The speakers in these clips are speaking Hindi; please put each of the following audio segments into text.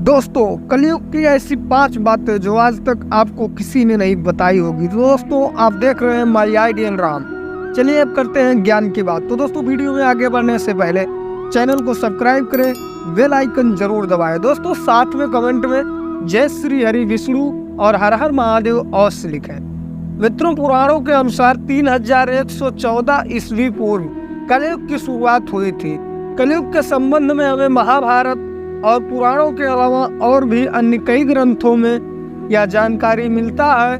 दोस्तों, कलयुग की ऐसी 5 बातें जो आज तक आपको किसी ने नहीं बताई होगी। तो दोस्तों, आप देख रहे हैं माई आइडियन राम। चलिए अब करते हैं ज्ञान की बात। तो दोस्तों, वीडियो में आगे बढ़ने से पहले चैनल को सब्सक्राइब करें, बेल आइकन जरूर दबाएं। दोस्तों, साथ में कमेंट में जय श्री हरि विष्णु और हर हर महादेव अवश्य लिखें। मित्रों, पुराणों के अनुसार 3114 ईस्वी पूर्व कलयुग की शुरुआत हुई थी। कलयुग के संबंध में हमें महाभारत और पुराणों के अलावा और भी अन्य कई ग्रंथों में यह जानकारी मिलता है।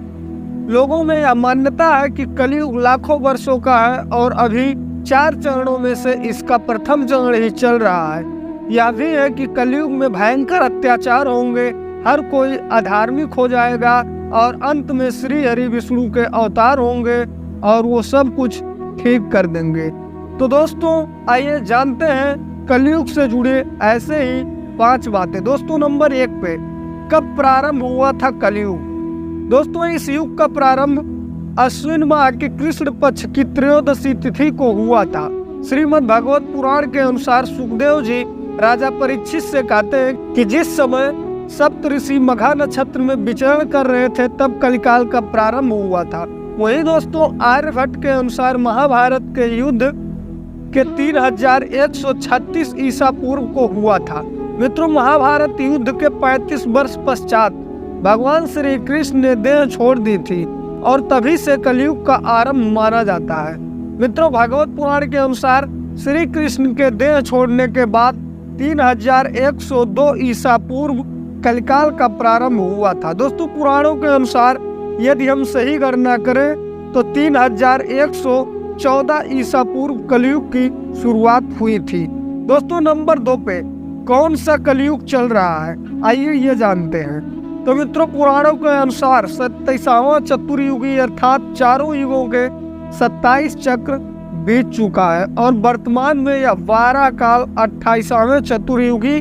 लोगों में यह मान्यता है कि कलयुग लाखों वर्षों का है और अभी 4 चरणों में से इसका प्रथम चरण ही चल रहा है। यह भी है कि कलयुग में भयंकर अत्याचार होंगे, हर कोई अधार्मिक हो जाएगा और अंत में श्री हरि विष्णु के अवतार होंगे और वो सब कुछ ठीक कर देंगे। तो दोस्तों, आइए जानते हैं कलयुग से जुड़े ऐसे ही 5 बातें। दोस्तों, नंबर 1 पे कब प्रारंभ हुआ था कलयुग। दोस्तों, इस युग का प्रारंभ अश्विन माह के कृष्ण पक्ष की त्रयोदशी तिथि को हुआ था। श्रीमद् भागवत पुराण के अनुसार सुखदेव जी राजा परीक्षित से कहते हैं कि जिस समय सप्त ऋषि मघा नक्षत्र में विचरण कर रहे थे तब कलिकाल का प्रारंभ हुआ था। वहीं दोस्तों, आर्यभट्ट के अनुसार महाभारत के युद्ध के 3136 ईसा पूर्व को हुआ था। मित्रों, महाभारत युद्ध के 35 वर्ष पश्चात भगवान श्री कृष्ण ने देह छोड़ दी थी और तभी से कलयुग का आरंभ माना जाता है। मित्रों, भागवत पुराण के अनुसार श्री कृष्ण के देह छोड़ने के बाद 3102 ईसा पूर्व कलिकाल का प्रारंभ हुआ था। दोस्तों, पुराणों के अनुसार यदि हम सही गणना करें तो 3114 ईसा पूर्व कलयुग की शुरुआत हुई थी। दोस्तों, नंबर 2 पे कौन सा कलयुग चल रहा है, आइए ये जानते हैं। तो मित्रों, पुराणों के अनुसार 27वां चतुर्युगी अर्थात चारों युगों के 27 चक्र बीत चुका है और वर्तमान में यह 12 काल 28वें चतुर्युगी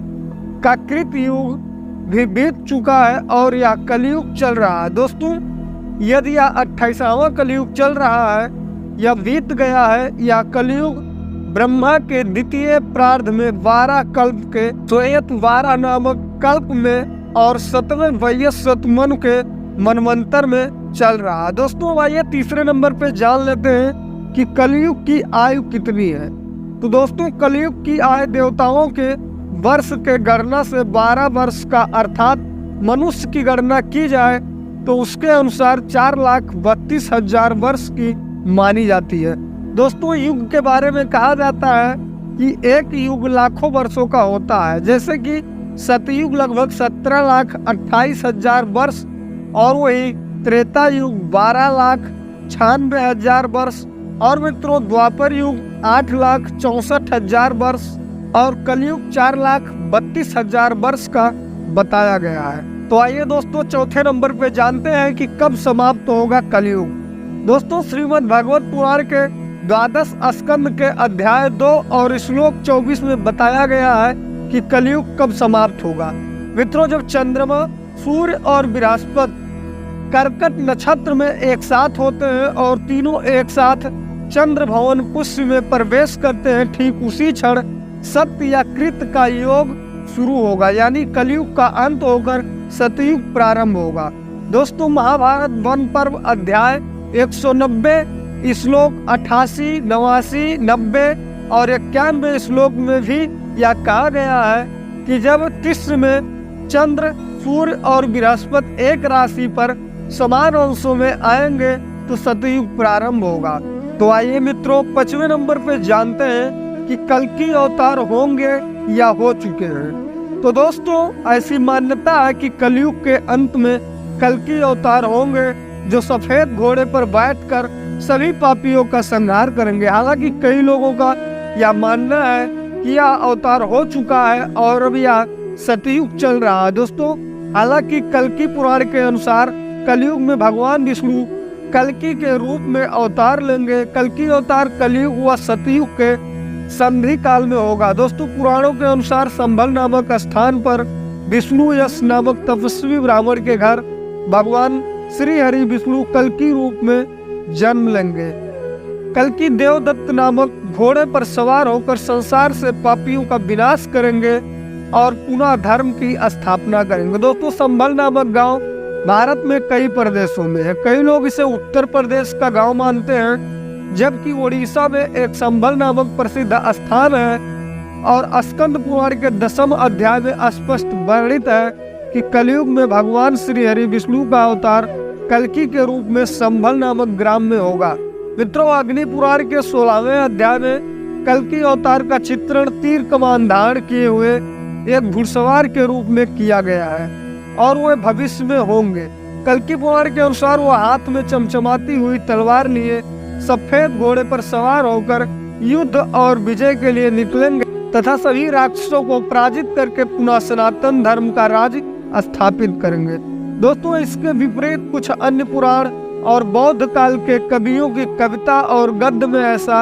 का कृत युग भी बीत चुका है और यह कलयुग चल रहा है। दोस्तों, यदि यह 28वां कलयुग चल रहा है या बीत गया है, यह कलयुग ब्रह्मा के द्वितीय प्रार्ध में 12 कल्प के श्वेत 12 नामक कल्प में और 7वें वयस्वत मनु के मनवंतर में चल रहा है। दोस्तों, आइए तीसरे नंबर पे जान लेते हैं कि कलयुग की आयु कितनी है। तो दोस्तों, कलयुग की आयु देवताओं के वर्ष के गणना से 12 वर्ष का अर्थात मनुष्य की गणना की जाए तो उसके अनुसार 4,32,000 वर्ष की मानी जाती है। दोस्तों, युग के बारे में कहा जाता है कि एक युग लाखों वर्षों का होता है, जैसे कि सतयुग लगभग 17,28,000 वर्ष और वही त्रेता युग 12,96,000 वर्ष और मित्रों द्वापर युग 8,64,000 वर्ष और कलयुग 4,32,000 वर्ष का बताया गया है। तो आइए दोस्तों, चौथे नंबर पे जानते हैं कि कब समाप्त होगा कलयुग। दोस्तों, श्रीमद् भागवत पुराण के 12 स्कंद के अध्याय 2 और श्लोक 24 में बताया गया है कि कलयुग कब समाप्त होगा। मित्रों, जब चंद्रमा, सूर्य और बृहस्पति कर्कट नक्षत्र में एक साथ होते हैं और तीनों एक साथ चंद्र भवन पुष्य में प्रवेश करते हैं, ठीक उसी क्षण सत्य या कृत का योग शुरू होगा, यानी कलयुग का अंत होकर सतयुग प्रारंभ होगा। दोस्तों, महाभारत वन पर्व अध्याय 190 श्लोक 88, 89, 90 और 91 श्लोक में भी यह कहा गया है कि जब कृष्ण में चंद्र, सूर्य और बृहस्पति एक राशि पर समान अंशों में आएंगे तो सतयुग प्रारंभ होगा। तो आइए मित्रों, 5वें नंबर पे जानते हैं कि कल्कि अवतार होंगे या हो चुके हैं। तो दोस्तों, ऐसी मान्यता है कि कलयुग के अंत में कल्कि अवतार होंगे जो सफेद घोड़े पर बैठकर सभी पापियों का संहार करेंगे। हालांकि कई लोगों का यह मानना है कि यह अवतार हो चुका है और अब यह सतयुग चल रहा है। दोस्तों, हालांकि कल्कि पुराण के अनुसार कलयुग में भगवान विष्णु कल्कि के रूप में अवतार लेंगे। कल्कि अवतार कलयुग व सतयुग के संधि काल में होगा। दोस्तों, पुराणों के अनुसार संभल नामक स्थान पर विष्णु यश नामक तपस्वी ब्राह्मण के घर भगवान श्री हरि विष्णु कल्कि रूप में जन्म लेंगे। कल्कि देवदत्त नामक घोड़े पर सवार होकर संसार से पापियों का विनाश करेंगे। और पुनः धर्म की स्थापना करेंगे। दोस्तों संभल नामक गांव भारत में कई प्रदेशों में है। कई लोग इसे उत्तर प्रदेश का गांव मानते हैं, जबकि उड़ीसा में एक संभल नामक प्रसिद्ध स्थान है। और स्कंद पुराण के 10वें अध्याय में स्पष्ट वर्णित है कि कलयुग में भगवान श्री हरि विष्णु का अवतार कल्कि के रूप में संभल नामक ग्राम में होगा। मित्रों, अग्नि पुराण के 16वें अध्याय में कल्कि अवतार का चित्रण तीर कमान धारण किए हुए एक घुड़सवार के रूप में किया गया है और वे भविष्य में होंगे। कल्कि पुराण के अनुसार वह हाथ में चमचमाती हुई तलवार लिए सफेद घोड़े पर सवार होकर युद्ध और विजय के लिए निकलेंगे तथा सभी राक्षसों को पराजित करके पुनः सनातन धर्म का राज स्थापित करेंगे। दोस्तों इसके विपरीत कुछ अन्य पुराण और बौद्ध काल के कवियों की कविता और गद्य में ऐसा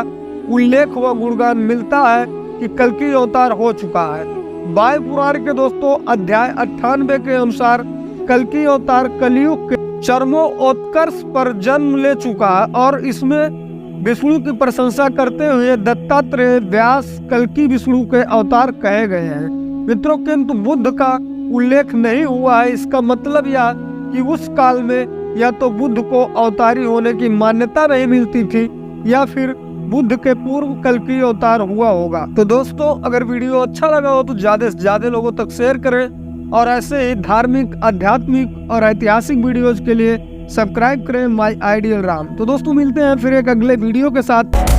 उल्लेख व गुणगान मिलता है कि कल्कि अवतार हो चुका है। वायु पुराण के दोस्तों अध्याय 98 के अनुसार कल्कि अवतार कलयुग के चरमोत्कर्ष पर जन्म ले चुका है और इसमें विष्णु की प्रशंसा करते हुए दत्तात्रेय, व्यास कल्कि विष्णु के अवतार कहे गए हैं। मित्रों, किंतु बुद्ध का उल्लेख नहीं हुआ है। इसका मतलब यह कि उस काल में या तो बुद्ध को अवतारी होने की मान्यता नहीं मिलती थी या फिर बुद्ध के पूर्व कल्कि अवतार हुआ होगा। तो दोस्तों अगर वीडियो अच्छा लगा हो तो ज्यादा से ज्यादा लोगों तक शेयर करें और ऐसे ही धार्मिक, आध्यात्मिक और ऐतिहासिक वीडियोज के लिए सब्सक्राइब करें माय आइडियल राम। तो दोस्तों मिलते हैं फिर एक अगले वीडियो के साथ।